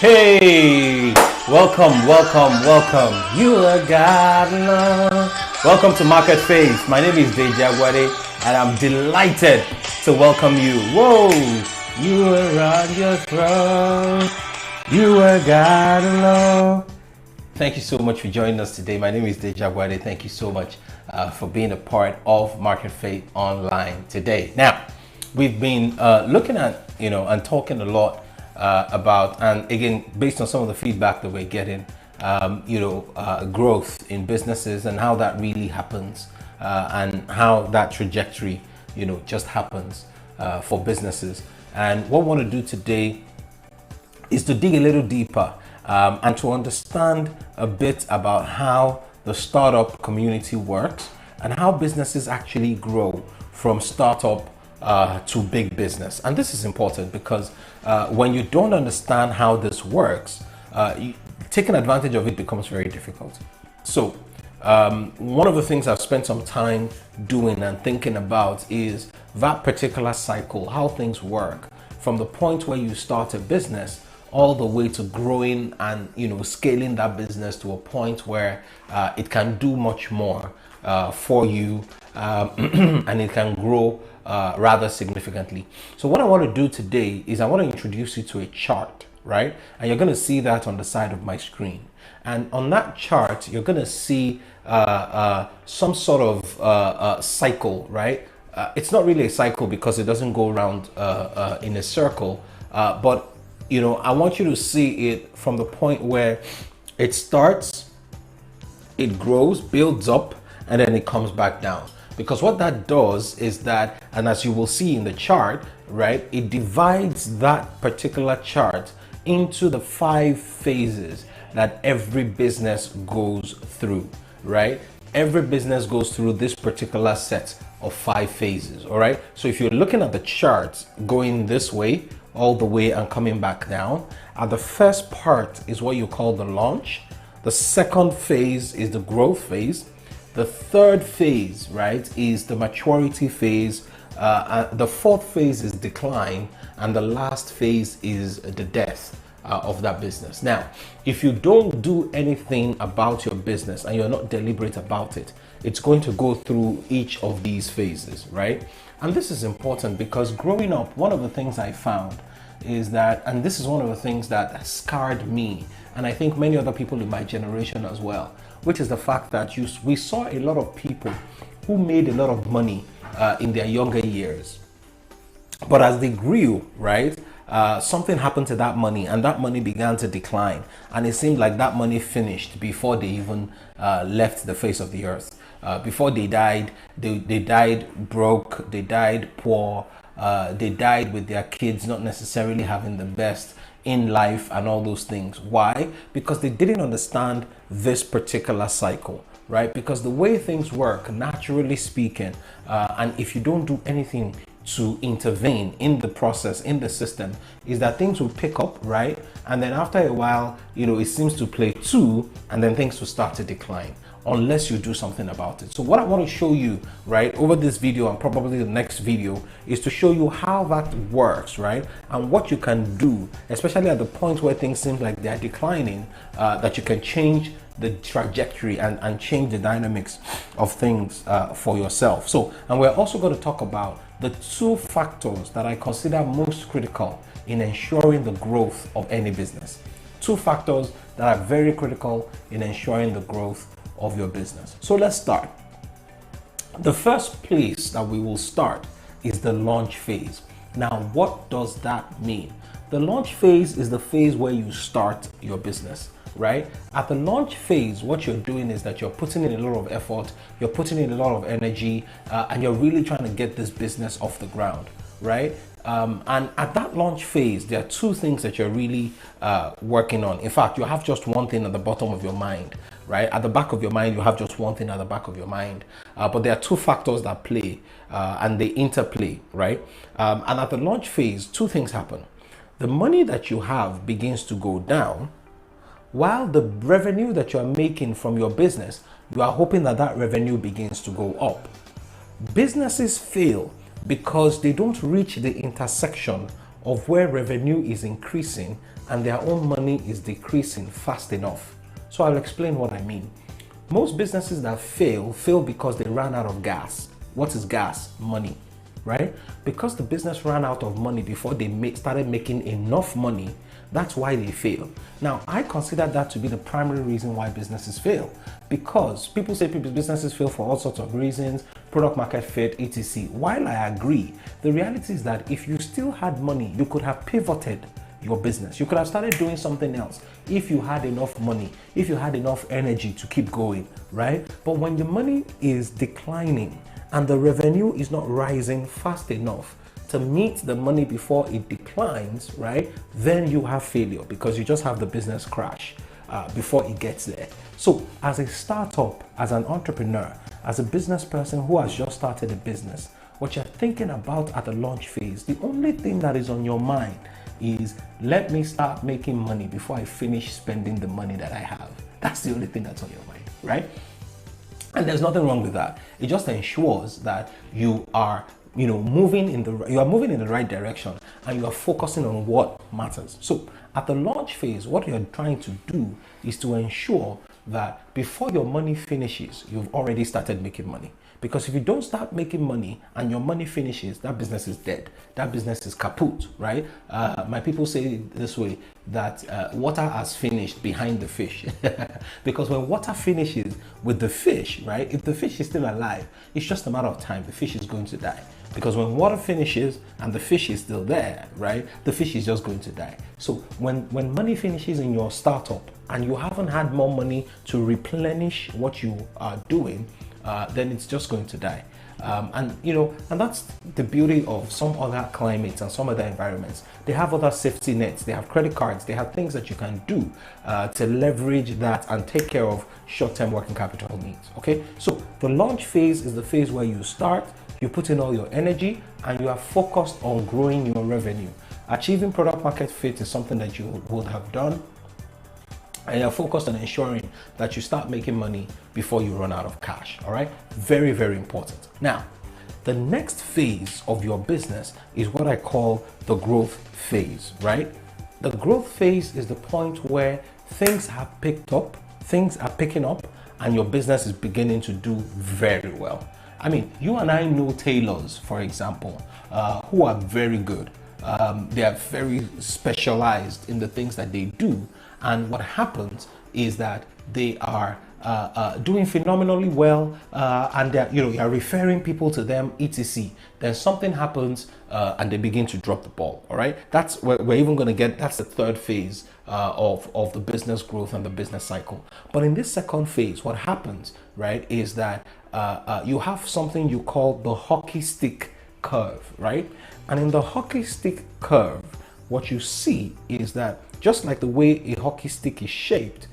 Hey, welcome. You are God alone. Welcome to Market Faith. My name is Deji, Agboade, and I'm delighted to welcome you. Whoa, you are on your throne. You are God alone. Thank you so much for joining us today. My name is Deji Agboade. Thank you so much for being a part of Market Faith Online today. Now, we've been looking at, and talking a lot about, and again, based on some of the feedback that we're getting, growth in businesses and how that really happens, and how that trajectory, just happens for businesses. And what we want to do today is to dig a little deeper and to understand a bit about how the startup community works and how businesses actually grow from startup to big business. And this is important because when you don't understand how this works, taking advantage of it becomes very difficult. So one of the things I've spent some time doing and thinking about is that particular cycle, how things work from the point where you start a business all the way to growing and scaling that business to a point where it can do much more for you, and it can grow rather significantly. So what I want to do today is I want to introduce you to a chart, right? And you're going to see that on the side of my screen. And on that chart, you're going to see some sort of cycle, right? It's not really a cycle because it doesn't go around in a circle, but I want you to see it from the point where it starts, it grows, builds up, and then it comes back down. Because what that does is that, and as you will see in the chart, right, it divides that particular chart into the 5 phases that every business goes through, right? Every business goes through this particular set of 5 phases, all right? So if you're looking at the chart going this way, all the way and coming back down, the first part is what you call the launch. The second phase is the growth phase. The third phase, right, is the maturity phase. The fourth phase is decline, and the last phase is the death of that business. Now, if you don't do anything about your business and you're not deliberate about it, it's going to go through each of these phases, right? And this is important because growing up, one of the things I found is that, and this is one of the things that scarred me, and I think many other people in my generation as well, which is the fact that we saw a lot of people who made a lot of money in their younger years. But as they grew, right, something happened to that money, and that money began to decline. And it seemed like that money finished before they even left the face of the earth. Before they died, they died broke, they died poor, they died with their kids not necessarily having the best in life and all those things. Why? Because they didn't understand this particular cycle, right? Because the way things work, naturally speaking, and if you don't do anything to intervene in the process, in the system, is that things will pick up, right? And then after a while, it seems to play two, and then things will start to decline unless you do something about it. So what I want to show you, right, over this video and probably the next video, is to show you how that works, right? And what you can do, especially at the point where things seem like they're declining, that you can change the trajectory and change the dynamics of things for yourself. So, and we're also going to talk about the 2 factors that I consider most critical in ensuring the growth of any business. 2 factors that are very critical in ensuring the growth of your business. So let's start. The first place that we will start is the launch phase. Now, what does that mean? The launch phase is the phase where you start your business, right? At the launch phase, what you're doing is that you're putting in a lot of effort, you're putting in a lot of energy, and you're really trying to get this business off the ground, right? And at that launch phase, there are 2 things that you're really working on. In fact, you have just one thing at the bottom of your mind, right? At the back of your mind, you have just one thing at the back of your mind. But there are 2 factors that play and they interplay, right? And at the launch phase, 2 things happen. The money that you have begins to go down, while the revenue that you are making from your business, you are hoping that that revenue begins to go up. Businesses fail because they don't reach the intersection of where revenue is increasing and their own money is decreasing fast enough. So I'll explain what I mean. Most businesses that fail because they ran out of gas. What is gas? Money, right? Because the business ran out of money before they started making enough money, that's why they fail. Now, I consider that to be the primary reason why businesses fail, because people say businesses fail for all sorts of reasons, product market fit, etc. While I agree, the reality is that if you still had money, you could have pivoted your business. You could have started doing something else if you had enough money, if you had enough energy to keep going, right? But when the money is declining and the revenue is not rising fast enough to meet the money before it declines, right? Then you have failure, because you just have the business crash before it gets there. So as a startup, as an entrepreneur, as a business person who has just started a business, what you're thinking about at the launch phase, the only thing that is on your mind is, let me start making money before I finish spending the money that I have. That's the only thing that's on your mind, right? And there's nothing wrong with that. It just ensures that you are moving in the right direction, and you are focusing on what matters. So at the launch phase, what you're trying to do is to ensure that before your money finishes, you've already started making money. Because if you don't start making money and your money finishes, that business is dead. That business is kaput, right? My people say it this way, that water has finished behind the fish. Because when water finishes with the fish, right? If the fish is still alive, it's just a matter of time. The fish is going to die. Because when water finishes and the fish is still there, right? The fish is just going to die. So when money finishes in your startup and you haven't had more money to replenish what you are doing, then it's just going to die. And that's the beauty of some other climates and some other environments. They have other safety nets, they have credit cards, they have things that you can do to leverage that and take care of short-term working capital needs. Okay, so the launch phase is the phase where you start, you put in all your energy, and you are focused on growing your revenue. Achieving product market fit is something that you would have done, and you're focused on ensuring that you start making money before you run out of cash. All right, very, very important. Now, the next phase of your business is what I call the growth phase, right? The growth phase is the point where things have picked up, things are picking up, and your business is beginning to do very well. I mean, you and I know tailors, for example, who are very good. They are very specialized in the things that they do. And what happens is that they are doing phenomenally well, and you're referring people to them, etc. Then something happens and they begin to drop the ball. All right, that's where we're even going to get. That's the third phase of the business growth and the business cycle. But in this second phase, what happens, right, is that you have something you call the hockey stick curve, right? And in the hockey stick curve, what you see is that just like the way a hockey stick is shaped,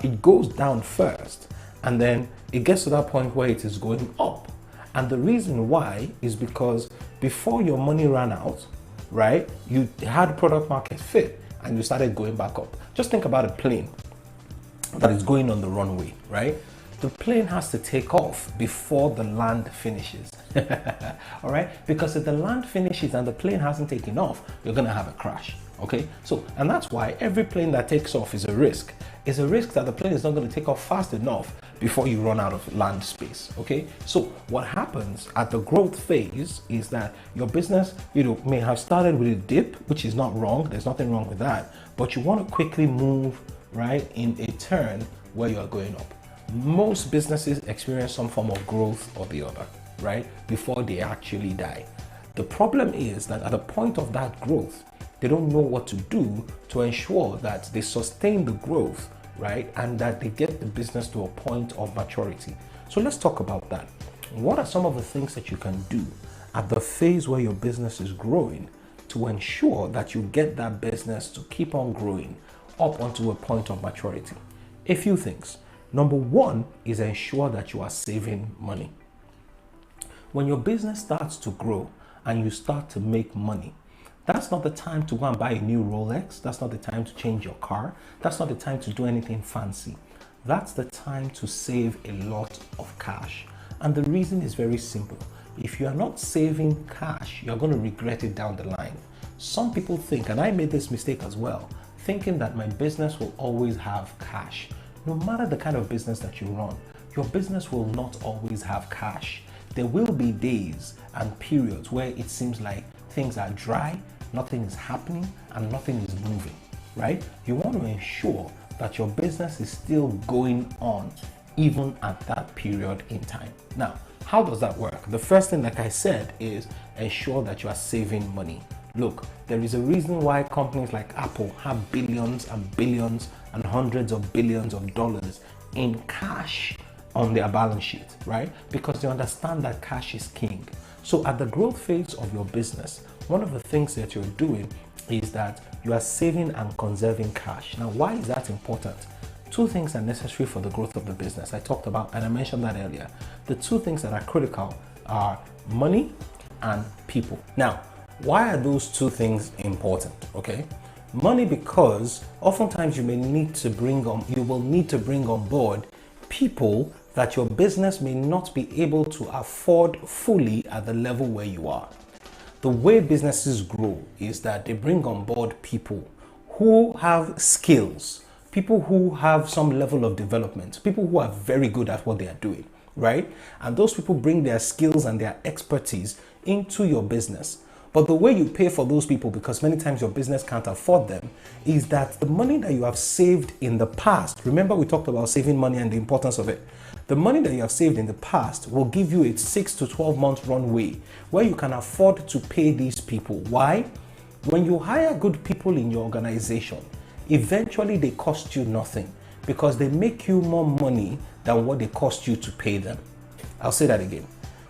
it goes down first, and then it gets to that point where it is going up. And the reason why is because before your money ran out, right, you had product market fit and you started going back up. Just think about a plane that is going on the runway, right? The plane has to take off before the land finishes. All right, because if the land finishes and the plane hasn't taken off, you're gonna have a crash. Okay, so, and that's why every plane that takes off is a risk. It's a risk that the plane is not going to take off fast enough before you run out of land space. Okay, so what happens at the growth phase is that your business, may have started with a dip, which is not wrong. There's nothing wrong with that, but you want to quickly move right in a turn where you are going up. Most businesses experience some form of growth or the other, right, before they actually die. The problem is that at the point of that growth, they don't know what to do to ensure that they sustain the growth, right, and that they get the business to a point of maturity. So let's talk about that. What are some of the things that you can do at the phase where your business is growing to ensure that you get that business to keep on growing up onto a point of maturity? A few things. Number one is ensure that you are saving money. When your business starts to grow and you start to make money, that's not the time to go and buy a new Rolex. That's not the time to change your car. That's not the time to do anything fancy. That's the time to save a lot of cash. And the reason is very simple. If you are not saving cash, you're going to regret it down the line. Some people think, and I made this mistake as well, thinking that my business will always have cash. No matter the kind of business that you run, your business will not always have cash. There will be days and periods where it seems like things are dry, nothing is happening, and nothing is moving, right? You want to ensure that your business is still going on even at that period in time. Now, how does that work? The first thing, like I said, is ensure that you are saving money. Look, there is a reason why companies like Apple have billions and billions and hundreds of billions of dollars in cash on their balance sheet, right? Because they understand that cash is king. So at the growth phase of your business, one of the things that you're doing is that you are saving and conserving cash. Now, why is that important? Two things are necessary for the growth of the business. I talked about, and I mentioned that earlier. The two things that are critical are money and people. Now, why are those two things important? Okay, money, because oftentimes you will need to bring on board people that your business may not be able to afford fully at the level where you are. The way businesses grow is that they bring on board people who have skills, people who have some level of development, people who are very good at what they are doing, right? And those people bring their skills and their expertise into your business. But the way you pay for those people, because many times your business can't afford them, is that the money that you have saved in the past, remember we talked about saving money and the importance of it. The money that you have saved in the past will give you a 6 to 12 month runway where you can afford to pay these people. Why? When you hire good people in your organization, eventually they cost you nothing because they make you more money than what they cost you to pay them. I'll say that again.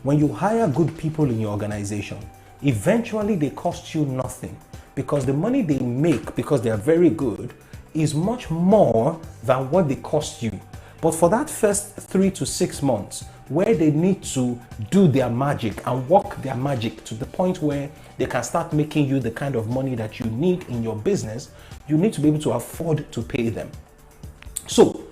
When you hire good people in your organization, eventually they cost you nothing because the money they make, because they are very good, is much more than what they cost you. But for that first 3 to 6 months, where they need to do their magic and work their magic to the point where they can start making you the kind of money that you need in your business, you need to be able to afford to pay them. So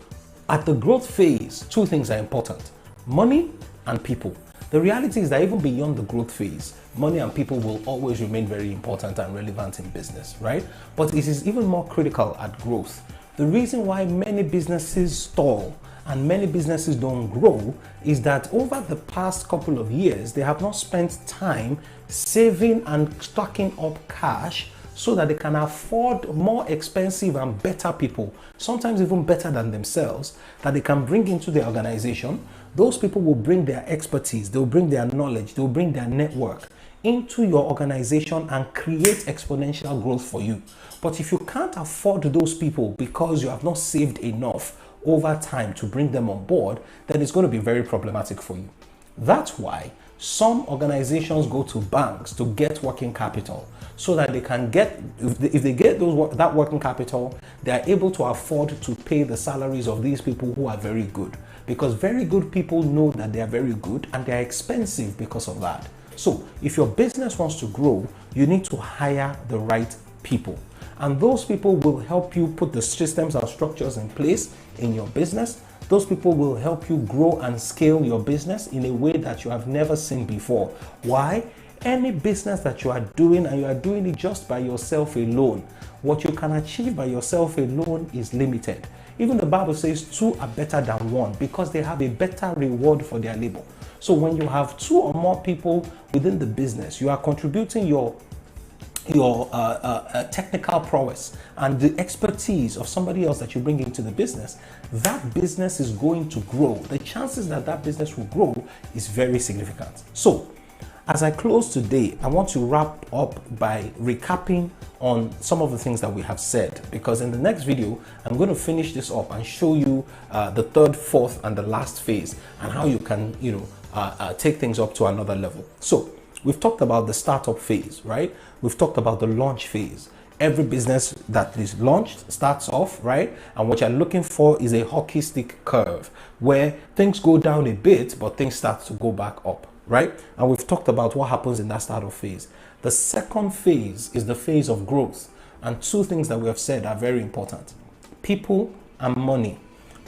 at the growth phase, two things are important: money and people. The reality is that even beyond the growth phase, money and people will always remain very important and relevant in business, right? But it is even more critical at growth. The reason why many businesses stall and many businesses don't grow is that over the past couple of years, they have not spent time saving and stocking up cash so that they can afford more expensive and better people, sometimes even better than themselves, that they can bring into their organization. Those people will bring their expertise, they'll bring their knowledge, they'll bring their network into your organization and create exponential growth for you. But if you can't afford those people because you have not saved enough over time to bring them on board, then it's going to be very problematic for you. That's why some organizations go to banks to get working capital so that they can get, if they get that working capital, they are able to afford to pay the salaries of these people who are very good, because very good people know that they are very good and they are expensive because of that. So if your business wants to grow, you need to hire the right people. And those people will help you put the systems and structures in place in your business. Those people will help you grow and scale your business in a way that you have never seen before. Why? Any business that you are doing and you are doing it just by yourself alone, what you can achieve by yourself alone is limited. Even the Bible says two are better than one because they have a better reward for their labor. So when you have two or more people within the business, you are contributing your technical prowess and the expertise of somebody else that you bring into the business, that business is going to grow. The chances that that business will grow is very significant. So as I close today, I want to wrap up by recapping on some of the things that we have said, because in the next video, I'm going to finish this up and show you the third, fourth, and the last phase and how you can, take things up to another level. So we've talked about the startup phase, right? We've talked about the launch phase. Every business that is launched starts off, right? And what you're looking for is a hockey stick curve where things go down a bit, but things start to go back up, right? And we've talked about what happens in that startup phase. The second phase is the phase of growth. And two things that we have said are very important: people and money.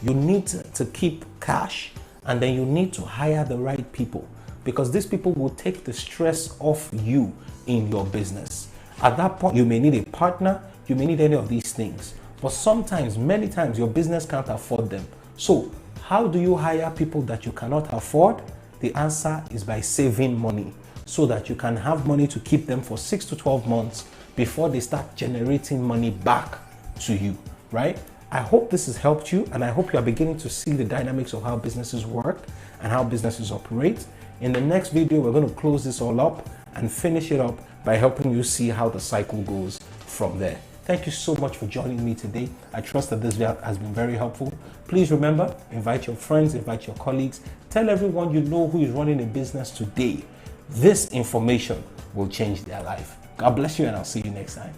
You need to keep cash, and then you need to hire the right people, because these people will take the stress off you in your business. At that point, you may need a partner, you may need any of these things. But sometimes, many times, your business can't afford them. So how do you hire people that you cannot afford? The answer is by saving money, so that you can have money to keep them for 6 to 12 months before they start generating money back to you, right? I hope this has helped you, and I hope you are beginning to see the dynamics of how businesses work and how businesses operate. In the next video, we're going to close this all up and finish it up by helping you see how the cycle goes from there. Thank you so much for joining me today. I trust that this video has been very helpful. Please remember, invite your friends, invite your colleagues, tell everyone you know who is running a business today. This information will change their life. God bless you, and I'll see you next time.